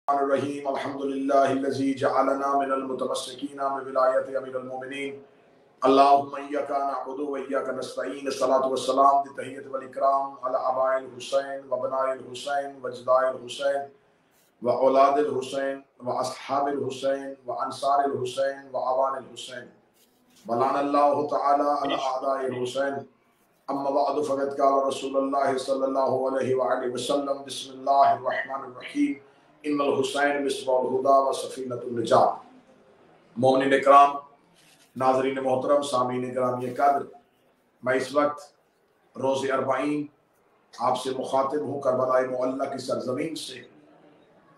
الرحیم الحمدللہ الذی جعلنا من المتمسکین بولایت امیر المومنین اللہم ایاک نعبد و ایاک نستعین الصلاۃ والسلام بتحیۃ والاکرام علی آباء الحسین و ابناء الحسین و اجداء الحسین و اولاد الحسین و اصحاب الحسین و انصار الحسین و اعوان الحسین ولعن اللہ تعالی علی اعداء الحسین اما بعد فقد قال رسول اللہ صلی اللہ علیہ وآلہ وسلم بسم اللہ الرحمن الرحیم ان الحسین مصباح الہدی و سفینۃ النجات۔ مومنین اکرام، ناظرین محترم، سامعین گرامی قدر، میں اس وقت روز اربعین آپ سے مخاطب ہوں کربلا معلی کی سرزمین سے،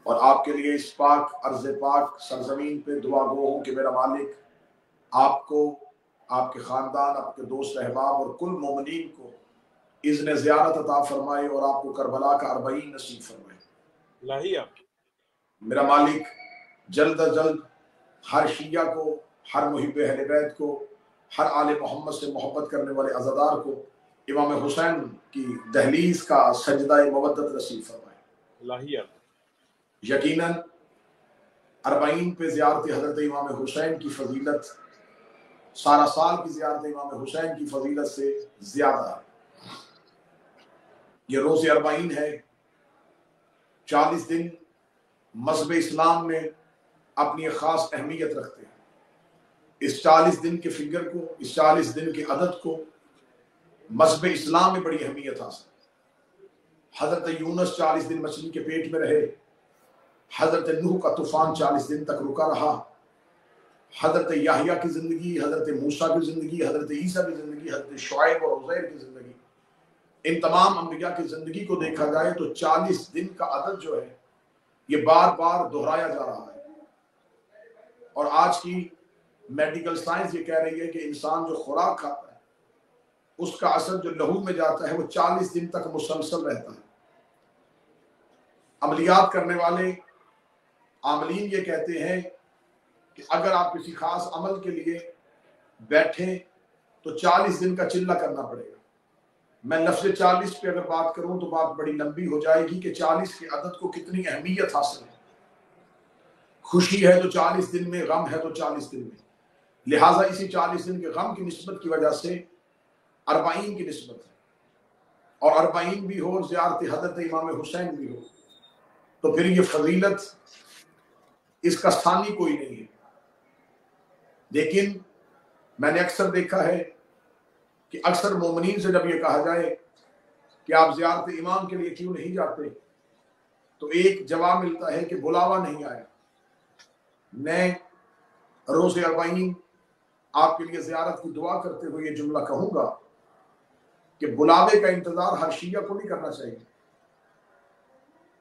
اور آپ کے لیے اس پاک ارض پاک سرزمین پہ دعا گو ہوں کہ میرا مالک آپ کو، آپ کے خاندان، آپ کے دوست احباب اور کل مومنین کو اذن زیارت عطا فرمائے اور آپ کو کربلا کا اربعین نصیب فرمائے۔ الہیہ میرا مالک جلد از جلد ہر شیعہ کو، ہر محب اہل بیت کو، ہر آل محمد سے محبت کرنے والے عزادار کو امام حسین کی دہلیز کا سجدہ مودت نصیب فرمائے۔ الہیہ یقیناً اربعین پہ زیارت حضرت امام حسین کی فضیلت سارا سال کی زیارت امام حسین کی فضیلت سے زیادہ ہے۔ یہ روز اربعین ہے، 40 دن مذہب اسلام میں اپنی ایک خاص اہمیت رکھتے ہیں۔ اس 40 دن کے فگر کو، اس 40 دن کے عدد کو مذہب اسلام میں بڑی اہمیت حاصل ہے۔ حضرت یونس 40 دن مچھلی کے پیٹ میں رہے، حضرت نوح کا طوفان 40 دن تک رکا رہا، حضرت یحییٰ کی زندگی، حضرت موسیٰ کی زندگی، حضرت عیسیٰ کی زندگی، حضرت شعیب اور عزیر کی زندگی، ان تمام انبیاء کی زندگی کو دیکھا جائے تو 40 دن کا عدد جو ہے یہ بار بار دہرایا جا رہا ہے۔ اور آج کی میڈیکل سائنس یہ کہہ رہی ہے کہ انسان جو خوراک کھاتا ہے اس کا اثر جو لہو میں جاتا ہے وہ 40 دن تک مسلسل رہتا ہے۔ عملیات کرنے والے عاملین یہ کہتے ہیں کہ اگر آپ کسی خاص عمل کے لیے بیٹھیں تو 40 دن کا چلہ کرنا پڑے گا۔ میں لفظ 40 پہ اگر بات کروں تو بات بڑی لمبی ہو جائے گی کہ 40 کے عدد کو کتنی اہمیت حاصل ہے۔ خوشی ہے تو 40 دن میں، غم ہے تو 40 دن میں، لہٰذا اسی 40 دن کے غم کی نسبت کی وجہ سے اربعین کی نسبت ہے، اور اربعین بھی ہو اور زیارت حضرت امام حسین بھی ہو تو پھر یہ فضیلت اس کا ثانی کوئی نہیں ہے۔ لیکن میں نے اکثر دیکھا ہے کہ اکثر مومنین سے جب یہ کہا جائے کہ آپ زیارت امام کے لیے کیوں نہیں جاتے تو ایک جواب ملتا ہے کہ بلاوا نہیں آیا۔ میں روز اربعین آپ کے لیے زیارت کی دعا کرتے ہوئے یہ جملہ کہوں گا کہ بلاوے کا انتظار ہر شیعہ کو نہیں کرنا چاہیے۔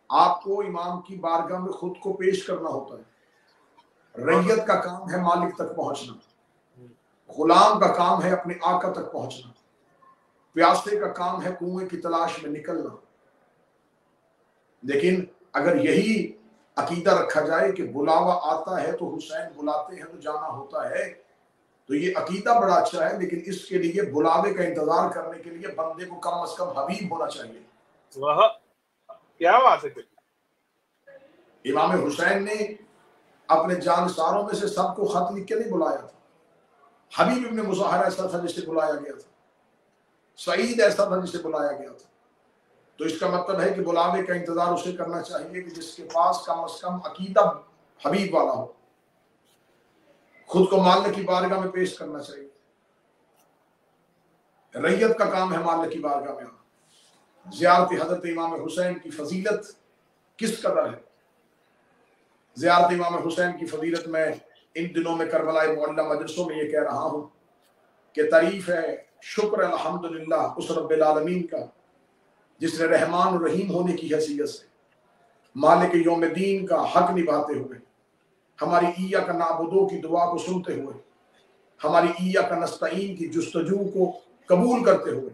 آپ کو امام کی بارگاہ میں خود کو پیش کرنا ہوتا ہے۔ ریت کا کام ہے مالک تک پہنچنا، غلام کا کام ہے اپنے آقا تک پہنچنا، پیاسے کا کام ہے کنویں کی تلاش میں نکلنا۔ لیکن اگر یہی عقیدہ رکھا جائے کہ بلاوا آتا ہے تو حسین بلاتے ہیں تو جانا ہوتا ہے تو یہ عقیدہ بڑا اچھا ہے، لیکن اس کے لیے بلاوے کا انتظار کرنے کے لیے بندے کو کم از کم حبیب ہونا چاہیے۔ واہ کیا بات ہے۔ امام حسین نے اپنے جانثاروں میں سے سب کو خط لکھ کے نہیں بلایا تھا۔ حبیب ابن مظاہرہ ایسا تھا جسے بلایا گیا تھا، سعید ایسا تھا جسے بلایا گیا تھا۔ تو اس کا مطلب ہے کہ بلاوے کا انتظار اسے کرنا چاہیے کہ جس کے پاس کم از کم عقیدہ حبیب والا ہو، خود کو مالک کی بارگاہ میں پیش کرنا چاہیے۔ ریت کا کام ہے مالک کی بارگاہ میں آنا۔ زیارت حضرت امام حسین کی فضیلت کس قدر ہے؟ زیارت امام حسین کی فضیلت میں ان دنوں میں کربلا معلی مجلسوں میں یہ کہہ رہا ہوں کہ تعریف ہے، شکر الحمدللہ اس رب العالمین کا جس نے رحمان و رحیم ہونے کی حیثیت سے مالک یوم دین کا حق نبھاتے ہوئے، ہماری ایاک نعبدو کی دعا کو سنتے ہوئے، ہماری ایاک نستعین کی جستجو کو قبول کرتے ہوئے،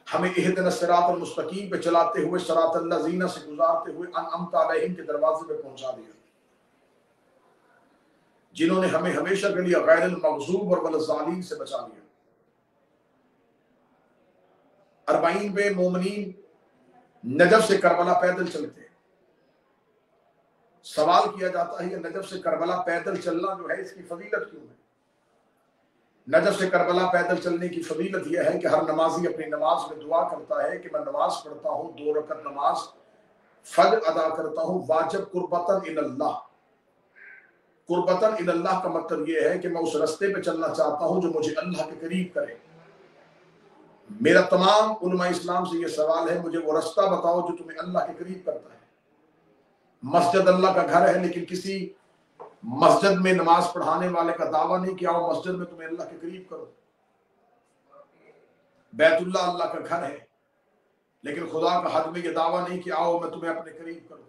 ہمیں اہدنا الصراط المستقیم پہ چلاتے ہوئے صراط الذین سے گزارتے ہوئے انعمت علیہم کے دروازے پہ پہنچا دیا، جنہوں نے ہمیں ہمیشہ کے لیے غیر المغضوب اور والضالین سے بچا لیا۔ اربعین پہ مومنین نجف سے کربلا پیدل چلتے ہیں، سوال کیا جاتا ہے کہ نجف سے کربلا پیدل چلنا جو ہے اس کی فضیلت کیوں ہے؟ نجف سے کربلا پیدل چلنے کی فضیلت یہ ہے کہ ہر نمازی اپنی نماز میں دعا کرتا ہے کہ میں نماز پڑھتا ہوں 2 رکعت نماز فجر ادا کرتا ہوں واجب قربتاً اللہ. قربتاً اللہ کا مطلب یہ ہے کہ میں اس رستے پہ چلنا چاہتا ہوں جو مجھے اللہ کے قریب کرے. میرا تمام علماء اسلام سے یہ سوال ہے، مجھے وہ رستہ بتاؤ جو تمہیں اللہ کے قریب کرتا ہے. مسجد اللہ کا گھر ہے، لیکن کسی مسجد میں نماز پڑھانے والے کا دعویٰ نہیں کہ آؤ مسجد میں تمہیں اللہ کے قریب کرو. بیت اللہ اللہ کا گھر ہے، لیکن خدا کا حد میں یہ دعویٰ نہیں کہ آؤ میں تمہیں اپنے قریب کروں.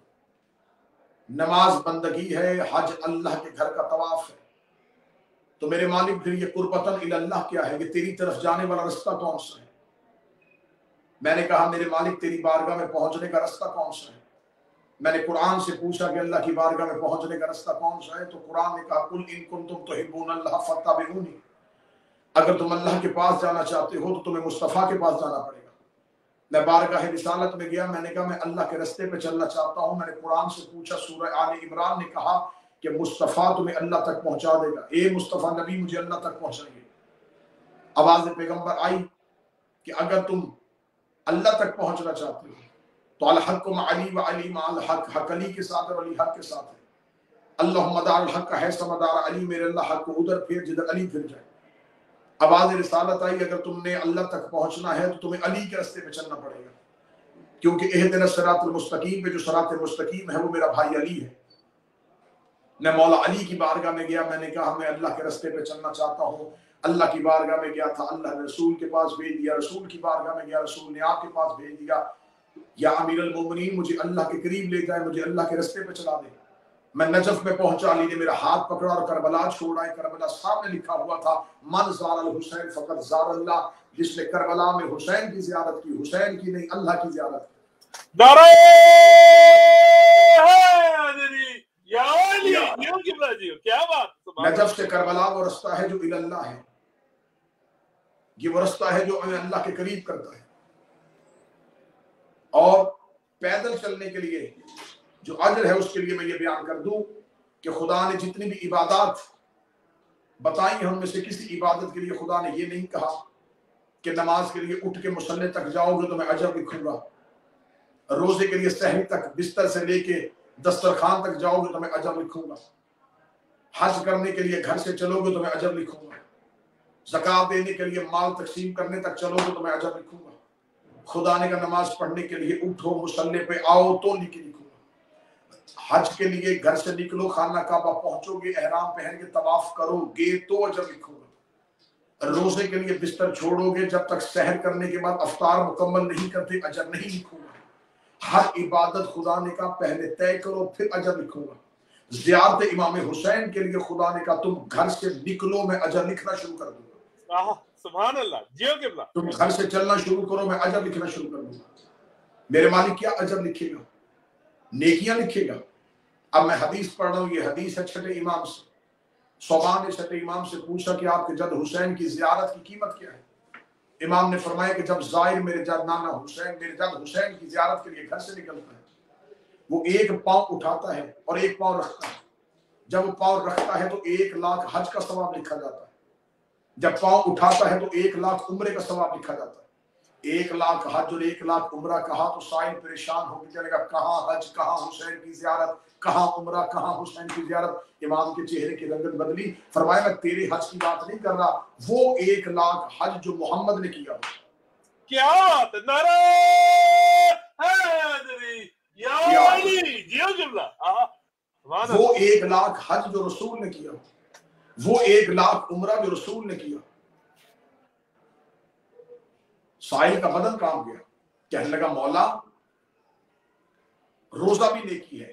نماز بندگی ہے، حج اللہ کے گھر کا طواف ہے. تو میرے مالک پھر یہ قربتاً اللہ کیا ہے؟ یہ تیری طرف جانے والا رستہ کون سا ہے؟ میں نے کہا میرے مالک تیری بارگاہ میں پہنچنے کا رستہ کون سا ہے؟ میں نے قرآن سے پوچھا کہ اللہ کی بارگاہ میں پہنچنے کا رستہ کون سا ہے؟ تو قرآن نے کہا قل ان کنتم تحبون اللہ فاتبعونی، اگر تم اللہ کے پاس جانا چاہتے ہو تو تمہیں مصطفیٰ کے پاس جانا پڑے گا. میں بارگاہ رسالت میں گیا، میں نے کہا میں اللہ کے رستے پہ چلنا چاہتا ہوں. میں نے قرآن سے پوچھا، سورہ آل عمران نے کہا کہ مصطفیٰ تمہیں اللہ تک پہنچا دے گا، اے مصطفیٰ نبی مجھے اللہ تک پہنچائیں گے. آواز پیغمبر آئی کہ اگر تم اللہ تک پہنچنا چاہتے ہو تو الحق مع علی و علی مع الحق، حق علی کے ساتھ اور علی حق کے ساتھ ہے. اللہم دار الحق ہے سمدار علی، میرے اللہ حق کو ادھر پھر جدھر علی پھر جائے. آواز رسالت آئی اگر تم نے اللہ تک پہنچنا ہے تو تمہیں علی کے رستے پہ چلنا پڑے گا، کیونکہ اہدنا الصراط المستقیم پہ جو صراط مستقیم ہے وہ میرا بھائی علی ہے. میں مولا علی کی بارگاہ میں گیا، میں نے کہا میں اللہ کے رستے پہ چلنا چاہتا ہوں. اللہ کی بارگاہ میں گیا تھا، اللہ نے رسول کے پاس بھیج دیا. رسول کی بارگاہ میں گیا، رسول نے آپ کے پاس بھیج دیا یا امیر المومنین مجھے اللہ کے قریب لے جائے، مجھے اللہ کے رستے پہ چلا دے. میں نجف میں پہنچا، علی نے میرا ہاتھ پکڑا اور کربلا چھوڑا ہے. کربلا سامنے لکھا ہوا تھا من زار الحسین فقط زار اللہ، جس نے کربلا میں حسین کی زیارت کی، حسین کی نہیں اللہ کی زیارت کی. نعرہ حیدری یا علی، کیا بات. نجف سے کربلا وہ رستہ ہے جو اللہ ہے، یہ وہ رستہ ہے جو ہمیں اللہ کے قریب کرتا ہے. اور پیدل چلنے کے لیے جو اجر ہے اس کے لیے میں یہ بیان کر دوں کہ خدا نے جتنی بھی عبادات بتائی ہیں ان میں سے کسی عبادت کے لیے خدا نے یہ نہیں کہا کہ نماز کے لیے اٹھ کے مصلی تک جاؤ گے تو میں اجر لکھوں گا، روزے کے لیے سحری تک بستر سے لے کے دسترخوان تک جاؤ گے تو میں اجر لکھوں گا، حج کرنے کے لیے گھر سے چلو گے تو میں اجر لکھوں گا، زکوٰۃ دینے کے لیے مال تقسیم کرنے تک چلو گے تو میں اجر لکھوں گا. خدا نے کہا نماز پڑھنے کے لیے اٹھو مصلی پہ آؤ تو لکھوں گا. حج کے لیے گھر سے نکلو خانہ کعبہ پہنچو گے احرام پہن کے طواف کرو گے تو اجر لکھوں گا. روزے کے لیے بستر چھوڑو گے جب تک سحر کرنے کے بعد افطار مکمل نہیں کرتے اجر نہیں لکھوں گا. ہر عبادت خدا نے کہا پہلے طے کرو پھر اجر لکھوں گا. زیارت امام حسین کے لیے خدا نے کہا تم گھر سے نکلو میں اجر لکھنا شروع کر دوں گا. سبحان اللہ. جیو قبلہ. تم گھر سے چلنا شروع کرو میں اجر لکھنا شروع کر دوں گا. میرے مالک کیا اجر لکھے گا؟ نیکیاں لکھے گا. اب میں حدیث پڑھ رہا ہوں، یہ حدیث ہے چھٹے امام سے. صوبان نے چھٹے امام سے پوچھا کہ آپ کے جد حسین کی زیارت کی قیمت کیا ہے؟ امام نے فرمایا کہ جب زائر میرے جد نانا حسین میرے جد حسین کی زیارت کے لیے گھر سے نکلتا ہے وہ ایک پاؤں اٹھاتا ہے اور ایک پاؤں رکھتا ہے. جب وہ پاؤں رکھتا ہے تو 1,00,000 حج کا ثواب لکھا جاتا ہے. جب پاؤں اٹھاتا ہے تو 1,00,000 عمرے کا ثواب لکھا جاتا ہے. 1,00,000 حج اور 1,00,000 عمرہ کہا تو سائل پریشان ہو کے چلے گا کہاں حج کہاں حسین کی زیارت، کہاں عمرہ کہاں حسین کی زیارت. امام کے چہرے کی رنگت بدلی، فرمایا میں تیرے حج کی بات نہیں کر رہا، وہ 1,00,000 حج جو محمد نے کیا. کیا بات ہے. نعرہ حیدری یا علی. جیو قبلہ. وہ 1,00,000 حج جو رسول نے کیا، وہ 1,00,000 عمرہ جو رسول نے کیا. سائل کا بدن کام گیا، کہنے لگا مولا روزہ بھی نیکی ہے،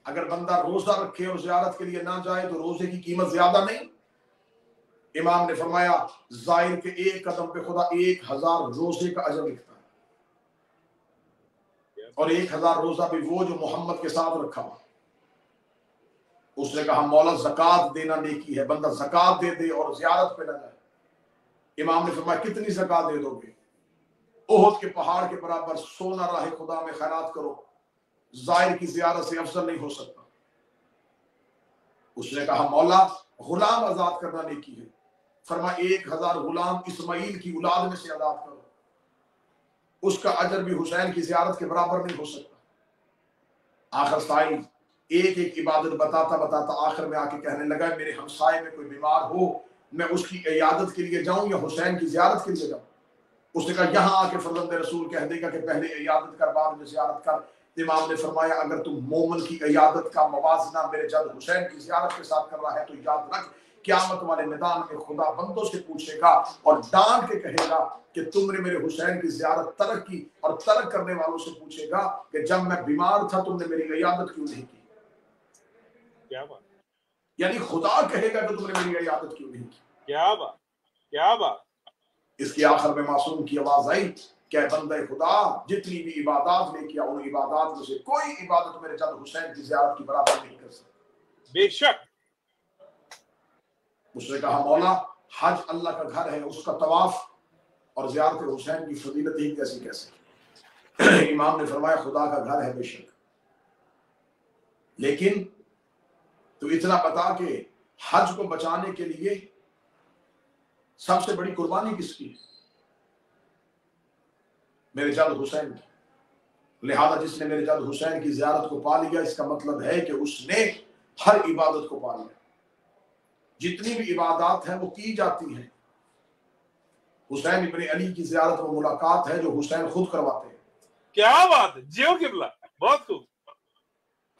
اگر بندہ روزہ رکھے اور زیارت کے لیے نہ جائے تو روزے کی قیمت زیادہ نہیں؟ امام نے فرمایا زائر کے ایک قدم پہ خدا 1,000 روزے کا اجر لکھتا ہے، اور 1,000 روزہ بھی وہ جو محمد کے ساتھ رکھا ہوا. اس نے کہا مولا زکوٰۃ دینا نیکی ہے، بندہ زکوٰۃ دے دے اور زیارت پہ نہ جائے. امام نے فرمایا کتنی زکوٰۃ دے دو گے؟ احد کے پہاڑ کے برابر سونا راہ خدا میں خیرات کرو. زائر کی زیارت سے افضل نہیں ہو سکتا۔ اس نے کہا مولا غلام آزاد کرنا نیکی ہے، فرما 1000 غلام اسماعیل کی اولاد میں سے آزاد کرو، اس کا اجر بھی حسین کی زیارت کے برابر نہیں ہو سکتا۔ آخر سائل ایک ایک عبادت بتاتا بتاتا آخر میں آ کے کہنے لگا میرے ہمسائے میں کوئی بیمار ہو میں اس کی عیادت کے لیے جاؤں یا حسین کی زیارت کے لیے جاؤں؟ اس نے کہا یہاں آ کے فرزند رسول کہہ دے گا کہ پہلے عیادت کر بعد میں زیارت کر۔ امام نے فرمایا اگر تم مومن کی عیادت کا موازنہ میرے جد حسین کی زیارت کے ساتھ کر رہا ہے تو یاد رکھ قیامت والے میدان میں خدا بندوں سے پوچھے گا اور ڈانٹ کے کہے گا کہ تم نے میرے حسین کی زیارت ترک کی، اور ترک کرنے والوں سے پوچھے گا کہ جب میں بیمار تھا تم نے میری عیادت کیوں نہیں کی؟ کیا بات، یعنی خدا کہے گا کہ تم نے میری عیادت کیوں نہیں کی۔ کیا بات، کیا بات۔ اس کی آخر میں معصوم کی آواز آئی کہ اے بندہ خدا جتنی بھی عبادات لے کیا ان عبادات میں سے کوئی عبادت میرے جد حسین کی زیارت کی برابر نہیں کر سکتی۔ بے شک۔ اس نے کہا مولا حج اللہ کا گھر ہے، اس کا طواف اور زیارت حسین کی فضیلت ہی کیسی کیسے؟ امام نے فرمایا خدا کا گھر ہے بے شک، لیکن تو اتنا بتا کہ حج کو بچانے کے لیے سب سے بڑی قربانی کس کی؟ میرے جد حسین کی۔ لہذا جس نے میرے جد حسین کی زیارت کو پا لیا اس کا مطلب ہے کہ اس نے ہر عبادت کو پا لیا۔ جتنی بھی عبادات ہیں وہ کی جاتی ہیں۔ حسین ابن علی کی زیارت و ملاقات ہے جو حسین خود کرواتے ہیں۔ کیا بات ہے، جیو قبلہ، بہت خوب۔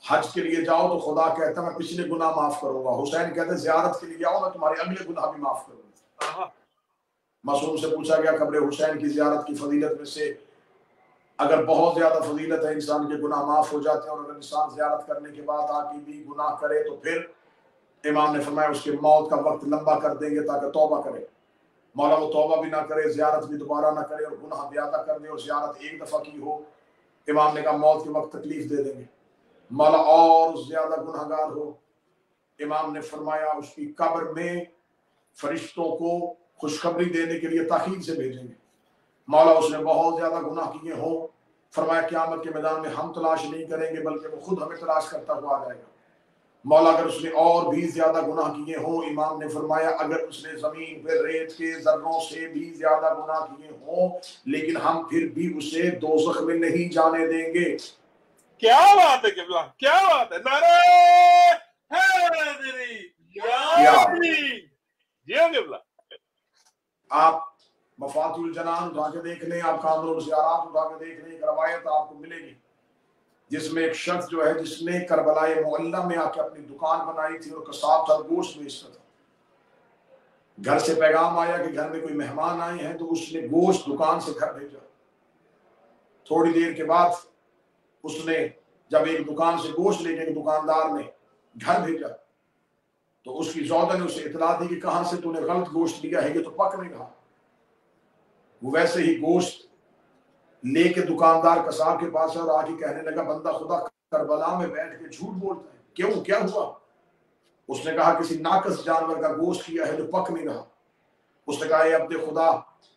حج کے لیے جاؤ تو خدا کہتا ہے میں پچھلے گناہ معاف کروں گا، حسین کہتے ہیں زیارت کے لیے آؤ میں تمہارے اگلے گناہ بھی معاف کروں گا۔ معصوم سے پوچھا گیا قبر حسین کی زیارت کی فضیلت میں سے اگر بہت زیادہ فضیلت ہے انسان کے گناہ معاف ہو جاتے ہیں، اور اگر انسان زیارت کرنے کے بعد آ کے بھی گناہ کرے تو پھر امام نے فرمایا اس کے موت کا وقت لمبا کر دیں گے تاکہ توبہ کرے۔ مولا وہ توبہ بھی نہ کرے، زیارت بھی دوبارہ نہ کرے اور گناہ زیادہ کر دے اور زیارت ایک دفعہ کی ہو، امام نے کہا موت کے وقت تکلیف دے دیں گے۔ مولا اور زیادہ گناہ گار ہو، امام نے فرمایا اس کی قبر میں فرشتوں کو خوشخبری دینے کے لیے تاخیر سے بھیجیں گے۔ مولا اس نے بہت زیادہ گناہ کیے ہوں، فرمایا قیامت کے میدان میں ہم تلاش نہیں کریں گے بلکہ وہ خود ہمیں تلاش کرتا ہوا آ جائے گا۔ مولا اگر اس نے اور بھی زیادہ گناہ کیے ہوں، امام نے فرمایا اگر اس نے زمین پہ ریت کے ذروں سے بھی زیادہ گناہ کیے ہوں لیکن ہم پھر بھی اسے دوزخ میں نہیں جانے دیں گے۔ کیا بات ہے قبلہ، کیا بات ہے، نعرہ حیدری یا علی، جیو قبلہ۔ آپ مفات الجنان اٹھا کے دیکھ لیں، آپ کامل الزیارات اٹھا کے دیکھ لیں، ایک روایت آپ کو ملے گی جس میں ایک شخص جو ہے جس نے کربلائے معلی میں آ کے اپنی دکان بنائی تھی اور قصاب تھا، گوشت بیچتا تھا۔ گھر سے پیغام آیا کہ گھر میں کوئی مہمان آئے ہیں تو اس نے گوشت دکان سے گھر بھیجا۔ تھوڑی دیر کے بعد اس نے جب ایک دکان سے گوشت لے کے دکاندار نے گھر بھیجا تو اس کی زوجہ نے اسے اطلاع دی کہ کہاں سے تو نے غلط گوشت لیا ہے، یہ تو پک نہیں رہا۔ وہ ویسے ہی گوشت لے کے دکاندار قصاب کے پاس اور آ کے کہنے لگا بندہ خدا کربلا میں بیٹھ کے جھوٹ بولتا ہے، کیوں، کیا ہوا؟ اس نے کہا کسی ناقص جانور کا گوشت کیا ہے جو پک نہیں رہا۔ اس نے کہا اے عبد خدا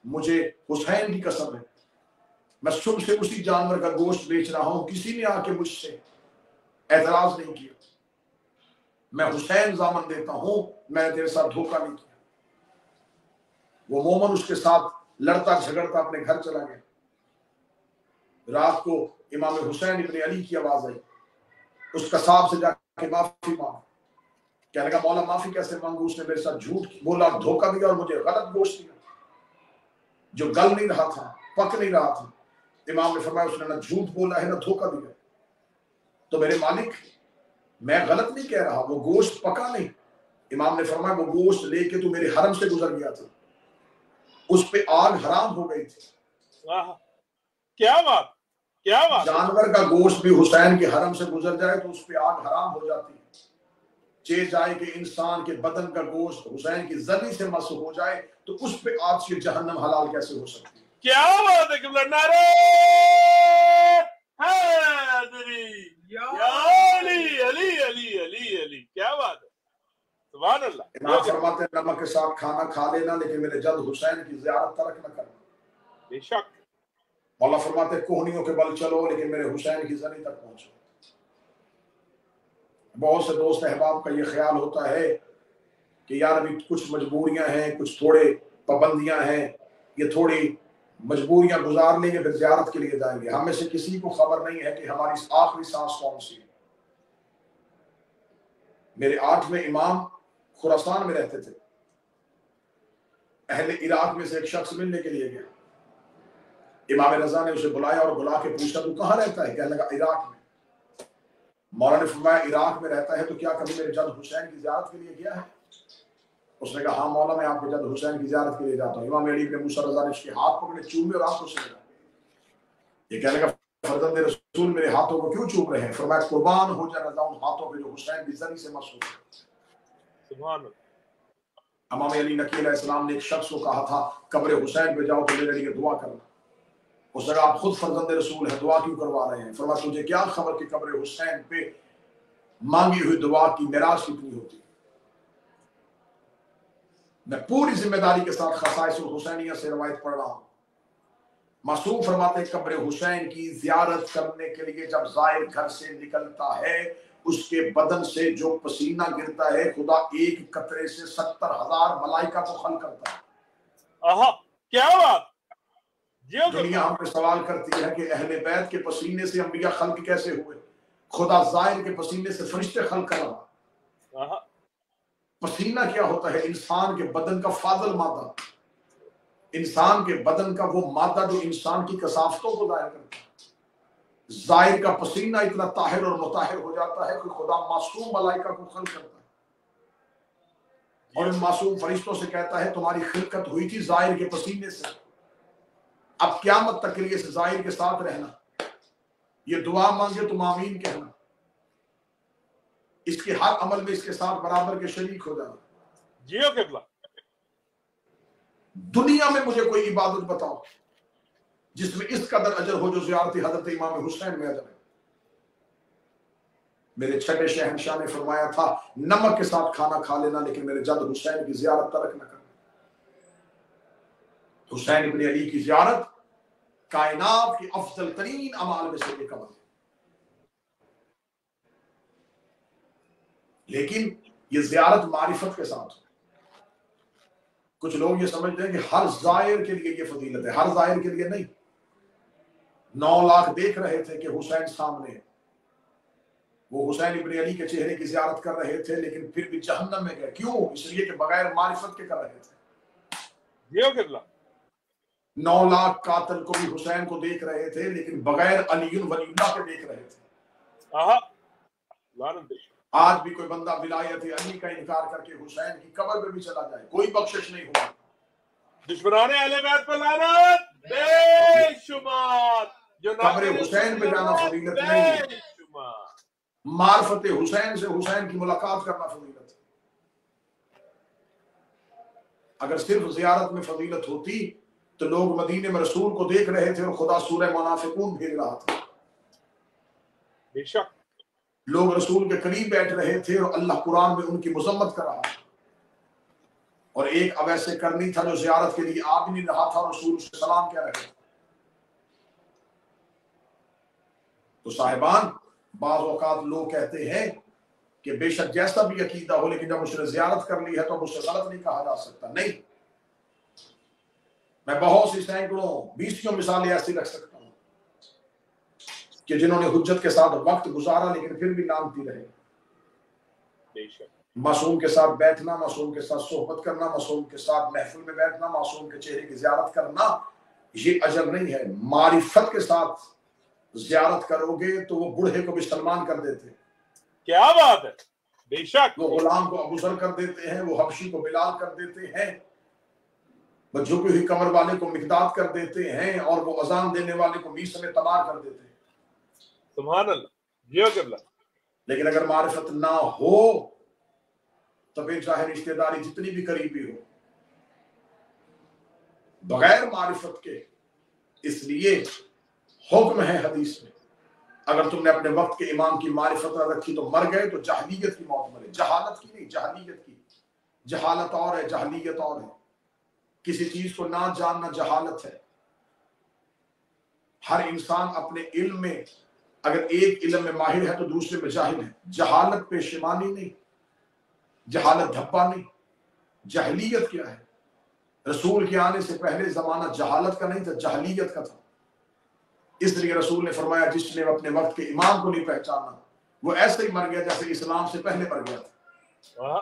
مجھے حسین کی قسم ہے میں صبح سے اسی جانور کا گوشت بیچ رہا ہوں، کسی نے آ کے مجھ سے اعتراض نہیں کیا، میں حسین ضامن دیتا ہوں میں نے تیرے ساتھ دھوکہ نہیں کیا۔ وہ مومن اس کے ساتھ لڑتا جھگڑتا اپنے گھر چلا گیا۔ رات کو امام حسین ابن علی کی آواز آئی، اس قصاب سے جا کے معافی مانگ، کہنے لگا مولا معافی کیسے مانگوں، اس نے میرے ساتھ جھوٹ بولا، دھوکہ دیا اور مجھے غلط گوشت دیا جو گل نہیں رہا تھا، پک نہیں رہا تھا۔ امام نے فرمایا اس نے نہ جھوٹ بولا ہے نہ دھوکہ دیا، تو میرے مالک میں غلط نہیں کہہ رہا، وہ گوشت پکا نہیں۔ امام نے فرمایا وہ گوشت لے کے تو میرے حرم سے گزر گیا تھا، اس پہ آگ حرام ہو گئی تھی۔ کیا بات، کیا بات۔ جانور کا گوشت بھی حسین کے حرم سے گزر جائے تو اس پہ آگ حرام ہو جاتی ہے۔ چہ جائے کہ انسان کے بدن کا گوشت حسین کی زنی سے مس ہو جائے تو اس پہ آج کی جہنم حلال کیسے ہو سکتی ہے؟ کیا بات ہے قبلہ، نعرہ حیدری یا علی، علی علی علی علی، کیا بات ہے، سبحان اللہ۔ امام فرماتے ہیں نمک کے ساتھ کھانا کھا لینا لیکن میرے جد حسین کی زیارت ترک نہ کرنا۔ بے شک۔ مولا فرماتے ہیں کوہنیوں کے بل چلو لیکن میرے حسین کی زنی تک پہنچو۔ بہت سے دوست احباب کا یہ خیال ہوتا ہے کہ یار ابھی کچھ مجبوریاں ہیں، کچھ تھوڑے پابندیاں ہیں، یہ تھوڑی مجبوریاں گزار لیں گے پھر زیارت کے لیے جائیں گے۔ ہم میں سے کسی کو خبر نہیں ہے کہ ہماری آخری سانس کون سی ہے۔ میرے 8ویں امام خراسان میں رہتے تھے، اہل عراق میں سے ایک شخص ملنے کے لیے گیا، امام رضا نے اسے بلایا اور بلا کے پوچھا تو کہاں رہتا ہے؟ کہنے لگا عراق میں۔ مولا نے فرمایا عراق میں رہتا ہے تو کیا کبھی میرے جد حسین کی زیارت کے لیے گیا ہے؟ اس نے کہا ہاں مولا میں آپ کے جد حسین کی زیارت کے لیے جاتا ہوں۔ امام علی بن موسیٰ رضا نے اس کے ہاتھ پکڑے، چومے اور آنکھوں سے لگا۔ یہ کہنے لگا فرزند رسول میرے ہاتھوں کو کیوں چوم رہے ہیں؟ فرمایا قربان ہو جائے رضا ان ہاتھوں پہ جو حسین کی زری سے مسحور ہے۔ سبحان اللہ۔ امام علی نقی علیہ السلام نے ایک شخص کو کہا تھا قبر حسین پہ جاؤ تو میرے لیے دعا کرنا۔ اس نے کہا آپ خود فرزند رسول ہیں، دعا کیوں کروا رہے ہیں؟ فرمایا تجھے کیا خبر کہ قبر حسین پہ مانگی ہوئی دعا کی میراث کتنی ہوتی ہے؟ میں پوری ذمہ داری کے ساتھ خصائص الحسینیہ سے روایت پڑھ رہا ہوں۔ معصوم فرماتے ہیں قبر حسین کی زیارت کرنے کے لیے جب زائر گھر سے نکلتا ہے اس کے بدن سے جو پسینہ گرتا ہے خدا ایک قطرے سے 70,000 ملائکہ کو خلق کرتا ہے۔ آہا کیا بات! دنیا ہم پہ سوال کرتی ہے کہ اہل بیت کے پسینے سے انبیاء خلق کیسے ہوئے؟ خدا زائر کے پسینے سے فرشتے خلق کر رہا۔ پسینہ کیا ہوتا ہے؟ انسان کے بدن کا فاضل مادہ، انسان کے بدن کا وہ مادہ جو انسان کی کثافتوں کو ظاہر کرتا ہے۔ زائر کا پسینہ اتنا طاہر اور مطہر ہو جاتا ہے کہ خدا معصوم ملائکہ کو خلق کرتا ہے اور ان معصوم فرشتوں سے کہتا ہے تمہاری خلقت ہوئی تھی زائر کے پسینے سے، اب قیامت تک کے لیے اس زائر کے ساتھ رہنا، یہ دعا مانگے تم آمین کہنا، اس کے ہر عمل میں اس کے ساتھ برابر کے شریک ہو جانا۔ جیو قبلہ۔ دنیا میں مجھے کوئی عبادت بتاؤ جس میں اس قدر اجر ہو جو زیارت حضرت امام حسین میں اجر ہے۔ میرے چھٹے شہنشاہ نے فرمایا تھا نمک کے ساتھ کھانا کھا لینا لیکن میرے جد حسین کی زیارت ترک نہ کرنا۔ حسین ابن علی کی زیارت کائنات کی افضل ترین اعمال میں سے ایک عمل ہے، لیکن یہ زیارت معرفت کے ساتھ۔ کچھ لوگ یہ سمجھتے ہیں کہ ہر زائر کے لیے یہ فضیلت ہے، ہر زائر کے لیے نہیں۔ 9 لاکھ دیکھ رہے تھے کہ حسین سامنے ہے، وہ حسین ابن علی کے چہرے کی زیارت کر رہے تھے لیکن پھر بھی جہنم میں گئے۔ کیوں؟ اس لیے کہ بغیر معرفت کے کر رہے تھے۔ جیو قبلہ۔ 9 لاکھ قاتل کو بھی حسین کو دیکھ رہے تھے لیکن بغیر علی ولی اللہ کے دیکھ رہے تھے۔ آہا لعنت۔ آج بھی کوئی بندہ ولایت علی کا انکار کر کے حسین کی قبر پہ بھی چلا جائے کوئی بخشش نہیں ہوگا۔ دشمنان اہل بیت پر لعنت بے شمار، جو قبر حسین پہ جانا فضیلت نہیں، معرفت حسین سے حسین کی ملاقات کرنا فضیلت ہے۔ اگر صرف زیارت میں فضیلت ہوتی تو لوگ مدینے میں رسول کو دیکھ رہے تھے اور خدا سورہ منافقون بھیج رہا تھا۔ بے شک لوگ رسول کے قریب بیٹھ رہے تھے اور اللہ قرآن میں ان کی مذمت کر رہا تھا، اور ایک اب ایسے کرنی تھا جو زیارت کے لیے آ بھی نہیں رہا تھا، رسول سے سلام کہہ رہے تھے۔ تو صاحبان بعض اوقات لوگ کہتے ہیں کہ بے شک جیسا بھی عقیدہ ہو لیکن جب اس نے زیارت کر لی ہے تو اس سے غلط نہیں کہا جا سکتا۔ نہیں، میں بہت سی سینکڑوں 20 مثالیں ایسی رکھ سکتا ہوں کہ جنہوں نے حجت کے ساتھ وقت گزارا لیکن پھر بھی لانتی رہے۔ بے شک معصوم کے ساتھ بیٹھنا، معصوم کے ساتھ صحبت کرنا، معصوم کے ساتھ محفل میں بیٹھنا، معصوم کے چہرے کی زیارت کرنا، یہ اجر نہیں ہے۔ معرفت کے ساتھ زیارت کرو گے تو وہ بوڑھے کو بھی سلمان کر دیتے ہیں، کیا بات ہے، بے شک وہ غلام کو ابو ذر کر دیتے ہیں، وہ حبشی کو بلال کر دیتے ہیں، وہ جھکی ہوئی کمر والے کو مقداد کر دیتے ہیں، اور وہ اذان دینے والے کو میس میں تمار کر دیتے ہیں۔ سبحان اللہ جیو قبلہ۔ لیکن اگر معرفت نہ ہو تو پھر چاہے رشتہ داری جتنی بھی قریبی ہو، بغیر معرفت کے، اس لیے حکم ہے حدیث میں اگر تم نے اپنے وقت کے امام کی معرفت نہ رکھی تو مر گئے تو جاہلیت کی موت مرے۔ جہالت کی نہیں، جاہلیت کی۔ جہالت اور ہے، جاہلیت اور ہے۔ کسی چیز کو نہ جاننا جہالت ہے۔ ہر انسان اپنے علم میں اگر ایک علم میں ماہر ہے تو دوسرے میں جاہل ہے. جہالت پیشمانی نہیں، جہالت دھبا نہیں. جہلیت کیا ہے؟ رسول کے آنے سے پہلے زمانہ جہالت کا نہیں تھا، جہلیت کا تھا. اس لیے رسول نے فرمایا جس نے اپنے وقت کے امام کو نہیں پہچانا وہ ایسے ہی مر گیا جیسے اسلام سے پہلے مر گیا تھا.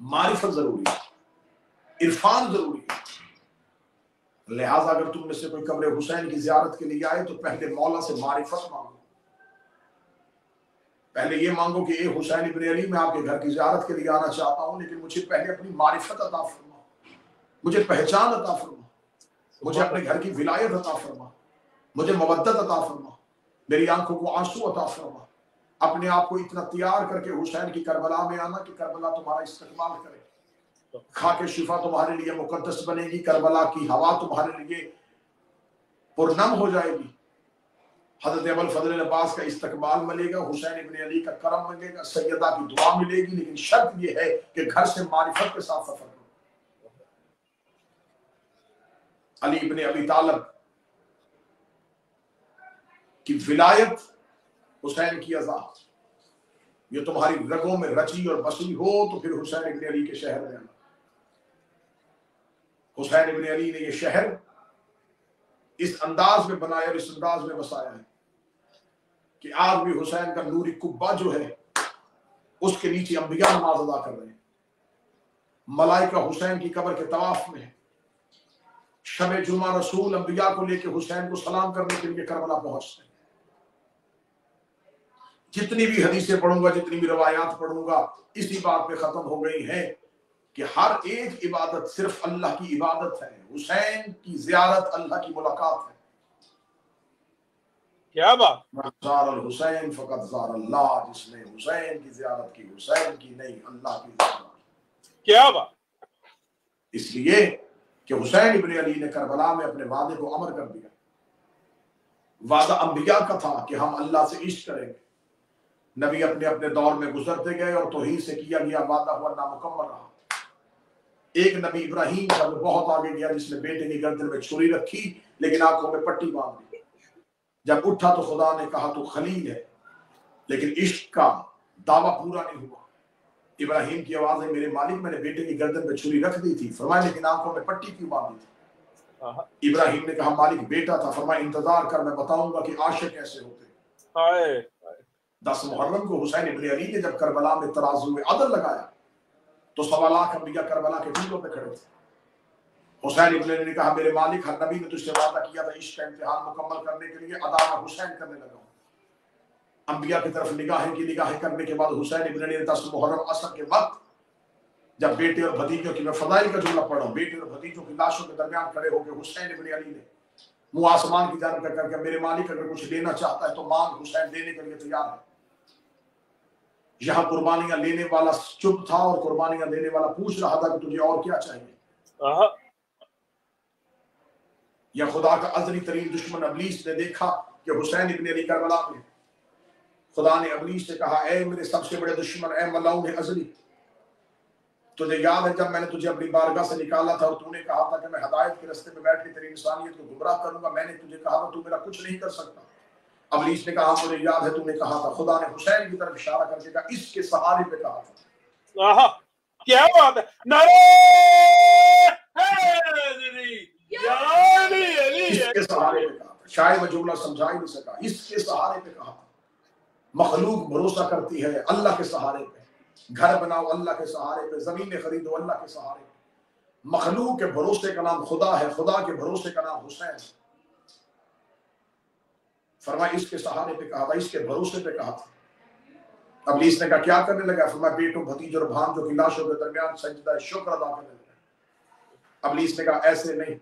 معرفت ضروری ہے، عرفان ضروری ہے. لہٰذا اگر تم میں سے کوئی قبر حسین کی زیارت کے لیے آئے تو پہلے مولا سے معرفت مانگو. پہلے یہ مانگو کہ اے حسین ابن علی میں آپ کے گھر کی زیارت کے لیے آنا چاہتا ہوں، لیکن مجھے پہلے اپنی معرفت عطا فرما، مجھے پہچان عطا فرما، مجھے اپنے گھر کی ولایت عطا فرما، مجھے مودت عطا فرما، میری آنکھوں کو آنسو عطا فرما. اپنے آپ کو اتنا تیار کر کے حسین کی کربلا میں آنا کہ کربلا تمہارا استقبال کرے، خاک شفا تمہارے لیے مقدس بنے گی، کربلا کی ہوا تمہارے لیے پرنم ہو جائے گی. حضرت ابوالفضل عباس کا استقبال ملے گا، حسین ابن علی کا کرم ملے گا، سیدہ کی دعا ملے گی، لیکن شرط یہ ہے کہ گھر سے معرفت کے ساتھ سفر کرو. علی ابن ابی طالب کی ولایت، حسین کی عزا، یہ تمہاری رگوں میں رچی اور بسی ہو تو پھر حسین ابن علی کے شہر میں آنا. حسین ابن علی نے یہ شہر اس انداز میں بنایا اور اس انداز میں بسایا ہے کہ آج بھی حسین کا نوری قبہ جو ہے اس کے نیچے انبیاء نماز ادا کر رہے ہیں. ملائکہ حسین کی قبر کے طواف میں ہے. شب جمعہ رسول انبیاء کو لے کے حسین کو سلام کرنے کے لیے کربلا پہنچتے ہیں. جتنی بھی حدیثیں پڑھوں گا، جتنی بھی روایات پڑھوں گا، اسی بات پہ ختم ہو گئی ہیں کہ ہر ایک عبادت صرف اللہ کی عبادت ہے. حسین کی زیارت اللہ کی ملاقات ہے. کیا بات. زار الحسین فقط زار اللہ، جس نے حسین کی زیارت کی، حسین کی نہیں اللہ کی زیارت. کیا بات. اس لیے کہ حسین ابن علی نے کربلا میں اپنے وعدے کو عمل کر دیا. وعدہ انبیاء کا تھا کہ ہم اللہ سے عشق کریں گے. نبی اپنے اپنے دور میں گزرتے گئے اور توحید سے کیا گیا وعدہ ہوا نامکمل رہا. ایک نبی ابراہیم کا وہ بہت آگے گیا، جس نے بیٹے کی گردن میں چھری رکھی لیکن آنکھوں میں پٹی باندھ دی. جب اٹھا تو خدا نے کہا تو خلیل ہے، لیکن عشق کا دعویٰ پورا نہیں ہوا. ابراہیم کی آواز ہے میرے مالک میں نے بیٹے کی گردن میں چھری رکھ دی تھی. فرمایا لیکن آنکھوں میں پٹی کیوں باندھی تھی؟ ابراہیم نے کہا مالک بیٹا تھا. فرمایا انتظار کر میں بتاؤں گا کہ عاشق کیسے ہوتے. 10 محرم کو حسین ابن علی نے جب کربلا میں ترازو میں عدل لگایا تو 1.25 لاکھ انبیاء کربلا کے ٹیلوں پہ کھڑے تھے. حسین ابن علی نے کہا میرے مالک ہر نبی نے تجھ سے وعدہ کیا تھا عشق کا امتحان مکمل کرنے کے لیے ادا میں حسین کرنے لگا ہوں. انبیاء کی طرف نگاہیں کرنے کے بعد حسین ابن علی نے 10 محرم عصر کے وقت جب بیٹے اور بھتیجوں کی، میں فضائل کا جملہ پڑھا ہوں، بیٹے اور بھتیجوں کی لاشوں کے درمیان کھڑے ہو کے حسین ابن علی نے منہ آسمان کی جانب کر کے میرے مالک اگر کچھ لینا چاہتا ہے تو مانگ، حسین دینے کے لیے تیار ہے. یہاں قربانیاں لینے والا چپ تھا اور قربانیاں لینے والا پوچھ رہا تھا کہ تجھے اور کیا چاہیے. یا خدا کا ازلی ترین دشمن ابلیس نے دیکھا کہ حسین ابن علی کربلا میں، خدا نے ابلیس سے کہا اے میرے سب سے بڑے دشمن، اے ملعون ازلی، تجھے یاد ہے جب میں نے تجھے اپنی بارگاہ سے نکالا تھا اور تو نے کہا تھا کہ میں ہدایت کے راستے میں بیٹھ کے تیری انسانیت کو گمراہ کروں گا، میں نے تجھے کہا تھا تو میرا کچھ نہیں کر سکتا. ابلیس نے کہا مجھے یاد ہے تو نے کہا تھا. خدا نے حسین کی طرف اشارہ کر کے کہا اس کے سہارے پہ کہا تھا. کیا بات ہے. اس کے سہارے پہ کہا تھا. شاید میں جملہ سمجھا ہی نہیں سکا. اس کے سہارے پہ کہا تھا. مخلوق بھروسہ کرتی ہے اللہ کے سہارے پہ. گھر بناؤ اللہ کے سہارے پہ، زمینیں خریدو اللہ کے سہارے پہ. مخلوق کے بھروسے کا نام خدا ہے، خدا کے بھروسے کا نام حسین. فرمایا اس کے سہارے پہ کہا تھا، اس کے بھروسے پہ کہا تھا. ابلیس نے کہا کیا کرنے لگا؟ فرمایا بیٹوں بھتیجوں اور بھانجوں کی لاشوں کے درمیان سجدہ شکر ادا کرنے لگا. ابلیس نے کہا ایسے نہیں،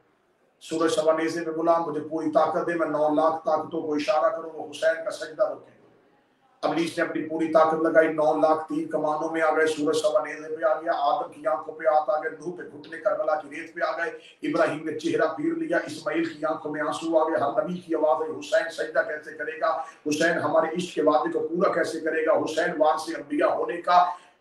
سورج سوانیزے میں بلا، مجھے پوری طاقت دے، میں 9 لاکھ طاقتوں کو اشارہ کروں وہ حسین کا سجدہ رکھیں. ابلیس نے اپنی پوری طاقت لگائی، 9 لاکھ تیر کمانوں میں آ گئے. سورج سوانیزے پہ آ گیا، آدم کی آنکھوں پہ ہاتھ آ گئے، نوح پہ گھٹنے، کربلا کی ریت پہ آ گئے. ابراہیم نے چہرہ پھیر لیا، اسماعیل کی آنکھوں میں آنسو آ گئے. ہر نبی کی آواز ہے حسین سجدہ کیسے کرے گا، حسین ہمارے عشق کے وعدے کو پورا کیسے کرے گا، حسین وارث انبیاء ہونے کا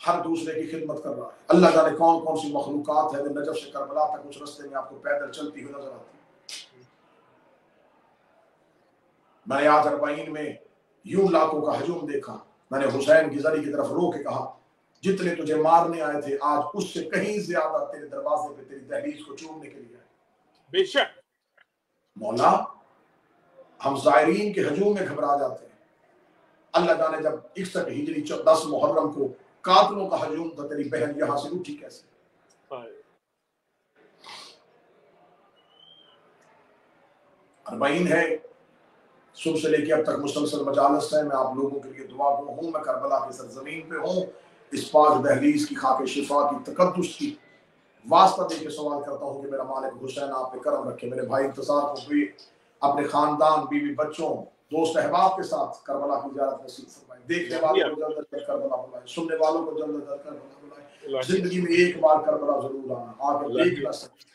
ہر دوسرے کی خدمت کر رہا ہے. اللہ جانے کون کون سی مخلوقات ہے جو نجف سے کربلا تک اس رستے میں آپ کو پیدل چلتی ہوئی نظر آتی ہے. میں نے آج 40 میں یوں لاکھوں کا ہجوم دیکھا. میں نے حسین کی زری کی طرف رو کے کہا جتنے تجھے مارنے آئے تھے آج اس سے کہیں زیادہ تیرے دروازے پہ تیری دہلیز کو چومنے کے لیے آئے. بے شک مولا ہم زائرین کے ہجوم میں گھبرا جاتے ہیں. اللہ جانے جب 61 ہجری 10 محرم کو قاتلوں کا ہجوم تھا تیری بہن یہاں سے اٹھی کیسے؟ 40 ہے صبح سے لے کے اب تک مسلسل مجالس ہے. میں آپ لوگوں کے لیے دعا گو ہوں. میں کربلا کی سرزمین پہ ہوں. اس پاک دہلیز کی خاک شفا کی تقدس کی واسطہ دے کے سوال کرتا ہوں کہ میرا مالک حسین آپ پہ کرم رکھے. میرے بھائی انتصار کو بھی اپنے خاندان بیوی بچوں دوست احباب کے ساتھ کربلا کی زیارت نصیب فرمائے. دیکھنے والوں کو جلد از جلد کربلا بلائے, سننے والوں کو جلد از جلد کربلا بلائے. زندگی میں ایک بار کربلا ضرور آنا, آ کے دیکھنا سکتے.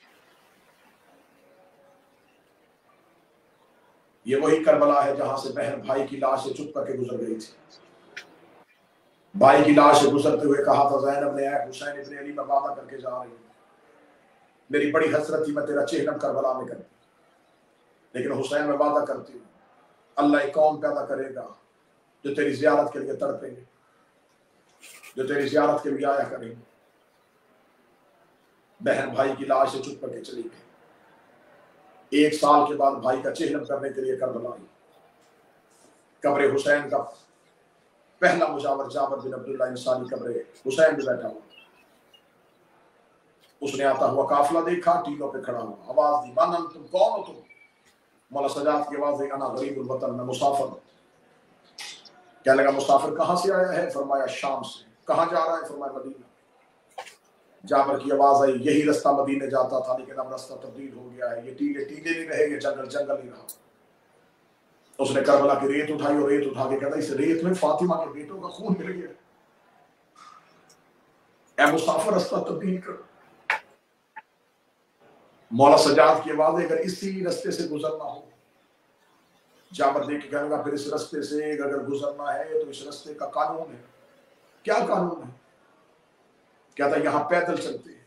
یہ وہی کربلا ہے جہاں سے بہن بھائی کی لاش سے چپ کر کے گزر گئی تھی. بھائی کی لاش سے گزرتے ہوئے کہا تھا زینب نے اے حسین ابن علی میں وعدہ کر کے جا رہی ہوں, میری بڑی حسرت تھی میں تیرا چہرم کربلا میں کرتی, لیکن حسین میں وعدہ کرتی ہوں اللہ ایک قوم پیدا کرے گا جو تیری زیارت کے لیے تڑپیں گے, جو تیری زیارت کے لیے آیا کریں گے. بہن بھائی کی لاش سے چپ کر کے چلی گئی. 1 سال کے بعد بھائی کا چہرم کرنے کے لیے کربلا آئی. قبر حسین کا پہلا مجاور جابر بن عبداللہ انصاری قبر حسین میں بیٹھا ہوا. اس نے آتا ہوا قافلہ دیکھا, ٹیلوں پہ کھڑا ہوا, آواز دی من انتم, کون ہو تم؟ مولا سجاد کی آواز دی انا غریب الوطن, میں مسافر ہوں. کہنے لگا مسافر کہاں سے آیا ہے؟ فرمایا شام سے. کہاں جا رہا ہے؟ فرمایا مدینہ. جابر کی آواز آئی یہی رستہ مدینے جاتا تھا لیکن اب رستہ تبدیل ہو گیا ہے, یہ ٹیلے ٹیلے نہیں رہے, یہ جنگل جنگل نہیں رہا. اس نے کربلا کی ریت اٹھائی اور ریت اٹھا کے کہتا اس ریت میں فاطمہ کے بیٹوں کا خون مل گیا. اے مسافر رستہ تبدیل کر. مولا سجاد کی آواز ہے اگر اسی رستے سے گزرنا ہو. جابر دیکھ کے کہنے لگا پھر اس رستے سے اگر گزرنا ہے تو اس رستے کا قانون ہے. کیا قانون ہے؟ کہتا یہاں پیدل چلتے ہیں.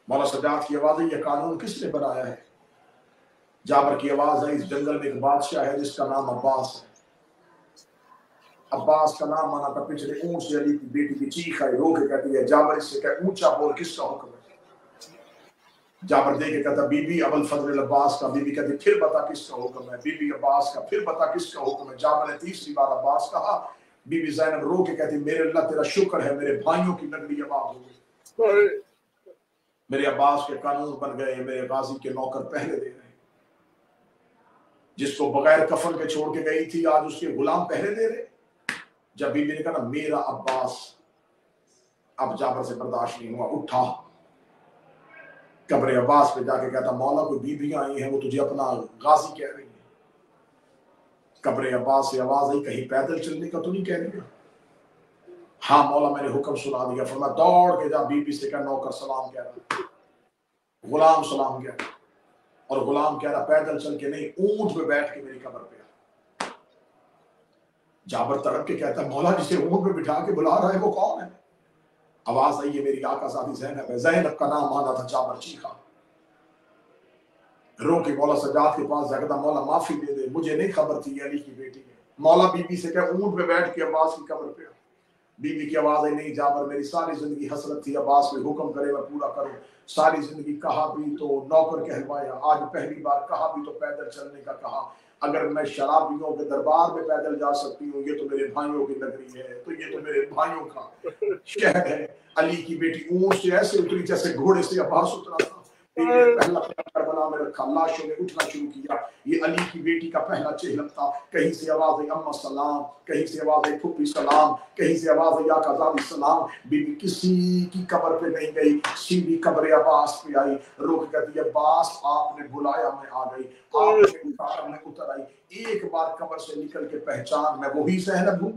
مولا سجاد کی آواز ہے یہ قانون کس نے بنایا ہے؟ جابر کی آواز ہے اس جنگل میں ایک بادشاہ ہے جس کا نام عباس ہے. عباس کا نام مانا تھا پچھلے اونٹ سے علی کی بیٹی کی چیخ ہے, رو کے کہتی ہے جابر اس سے کہ اونچا بول کس کا حکم ہے؟ جابر دے کے کہتا بی بی ابو الفضل العباس کا. بی بی کہتی پھر بتا کس کا حکم ہے؟ بی بی عباس کا. پھر بتا کس کا حکم ہے؟ جابر نے تیسری بار عباس کہا. بی بی زینب رو کے کہتی میرے اللہ تیرا شکر ہے میرے بھائیوں کی نگری آباد ہو گئی. میرے عباس کے قانون بن گئے, میرے غازی کے نوکر پہلے دے رہے. جس کو بغیر کفن کے چھوڑ کے گئی تھی آج اس کے غلام پہلے دے رہے. جب بی بی نے کہا میرا عباس, اب جابر سے برداشت نہیں ہوا, اٹھا قبر عباس پہ جا کے کہتا مولا کوئی بیویاں آئی ہیں وہ تجھے اپنا غازی کہہ رہی ہیں. قبر عباس سے آواز آئی کہیں پیدل چلنے کا تو نہیں کہہ رہی؟ ہاں مولا میں نے حکم سنا دیا. فرمایا دوڑ کے جا بی بی سے کہا نوکر سلام کہہ رہا, غلام سلام کہہ رہا. اور غلام کہہ رہا پیدل چل کے نہیں, اونٹ پہ بیٹھ کے میری قبر پہ. جابر تڑپ کے کہتا ہے مولا جسے اونٹ پہ بٹھا کے بلا رہا ہے وہ کون ہے؟ آواز آئی ہے میری آقا ذاتی زینب ہے. زینب کا نام آنا تھا. جابر چیخا, رو کے مولا سجاد کے پاس جاتا مولا معافی دے دے مجھے نہیں خبر تھی یہ علی کی بیٹی ہے. مولا بی بی سے کہ اونٹ پہ بیٹھ کے عباس کی قبر پہ. بی بی کی آواز آئی نہیں جابر میری ساری زندگی حسرت تھی عباس میں حکم کرے میں پورا کروں. ساری زندگی کہا بھی تو نوکر کہلوایا, آج پہلی بار کہا بھی تو پیدل چلنے کا کہا. اگر میں شرابیوں کے دربار میں پیدل جا سکتی ہوں یہ تو میرے بھائیوں کی نگری ہے, تو یہ تو میرے بھائیوں کا شہر ہے. علی کی بیٹی اونٹ سے ایسے اتری جیسے گھوڑے سے عباس اترا تھا. پہلا کربلا میں رکھا, لاشوں نے اٹھنا شروع کیا. یہ علی کی بیٹی کا پہلا چہرم تھا. کہیں سے آواز آئی اماں سلام, کہیں سے آواز آئی پھپھی سلام, کہیں سے آواز آئی آقا زادی سلام. بی بی کسی کی قبر پہ نہیں گئی, سیدھی قبر عباس پہ آئی. روک کہتی ہے عباس آپ نے بلایا میں آ گئی, آپ نے اٹھایا میں اتر آئی. ایک بار قبر سے نکل کے پہچان میں وہی زینب ہوں.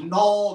9